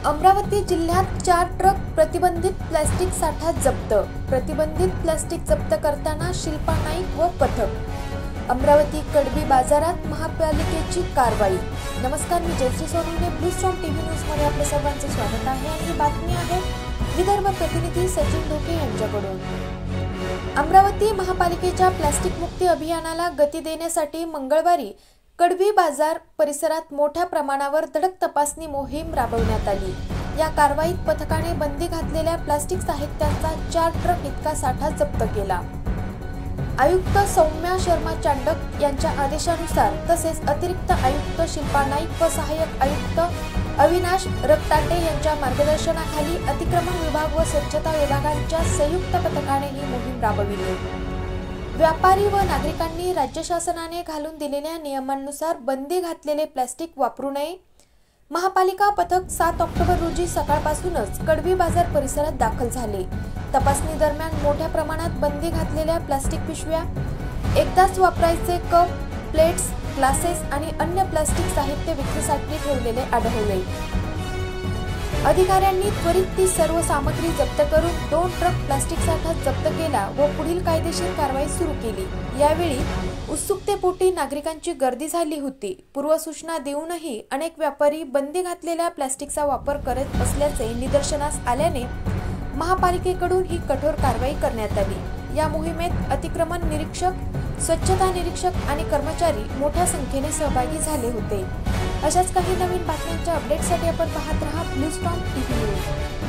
अमरावती जिल्ह्यात 4 ट्रक प्रतिबंधित प्लास्टिक साठा जप्त। प्रतिबंधित प्लास्टिक जप्त करताना शिल्पा नाईक व पथक। अमरावती कडबी बाजारात महापालिकेची कारवाई। नमस्कार, मी Jayashree Sonawane, blue storm TV news मध्ये आपले सर्वांचे स्वागत आहे आणि ही बातमी आहे विदर्भ प्रतिनिधी सचिन ढोके यांच्याकडून। अमरावती महापालिकेच्या प्लास्टिक मुक्ती अभियानाला गती देण्यासाठी मंगळवारी कडबी बाजार परिसरात मोठ्या प्रमाणावर धडक तपासणी मोहीम राबवण्यात आली। या कारवाईत पथकाने बंदी घातलेल्या प्लास्टिक साहित्याचा 4 ट्रक इतका साठा जप्त केला। आयुक्त सौम्या शर्मा चांडक यांच्या आदेशानुसार तसेच अतिरिक्त आयुक्त शिल्पा नाईक व सहाय्यक आयुक्त अविनाश रक्ताटे यांच्या मार्गदर्शनाखाली अतिक्रमण विभाग व स्वच्छता विभागांच्या संयुक्त पथकाने ही मोहीम राबविली। व्यापारी व नागरिकांनी राज्य शासनाने घालून दिलेल्या नियमांनुसार बंदी घातलेले प्लास्टिक वापरू नये। महापालिका पथक 7 ऑक्टोबर रोजी सकाळपासूनच कडबी बाजार परिसरात दाखल झाले। तपासणी दरम्यान मोठ्या प्रमाणात बंदी घातलेल्या प्लास्टिक पिशव्या, एकदाच वापरायचे कप, प्लेट्स, ग्लासेस आणि अन्य प्लास्टिक साहित्य विक्रीसाठी ठेवलेले आढळले। अधिकाऱ्यांनी त्वरित ती सर्व सामग्री जप्त करून 2 ट्रक प्लास्टिक साठा जप्त केला व पुढील कायदेशीर कारवाई सुरू केली। यावेळी उत्सुकतेपोटी नागरिकांची गर्दी झाली होती। पूर्वसूचना देऊनही अनेक व्यापारी बंदी घातलेल्या प्लास्टिकचा वापर करत असल्याचे निदर्शनास आल्याने महापालिकेकडून ही कठोर कारवाई करण्यात आली। या मोहिमेत अतिक्रमण निरीक्षक, स्वच्छता निरीक्षक आणि कर्मचारी मोठ्या संख्येने सहभागी झाले होते। अशाच काही नवीन बातम्यांच्या अपडेटसाठी आपण पाहत रहा ब्लू स्टॉर्म टीव्ही न्यूज।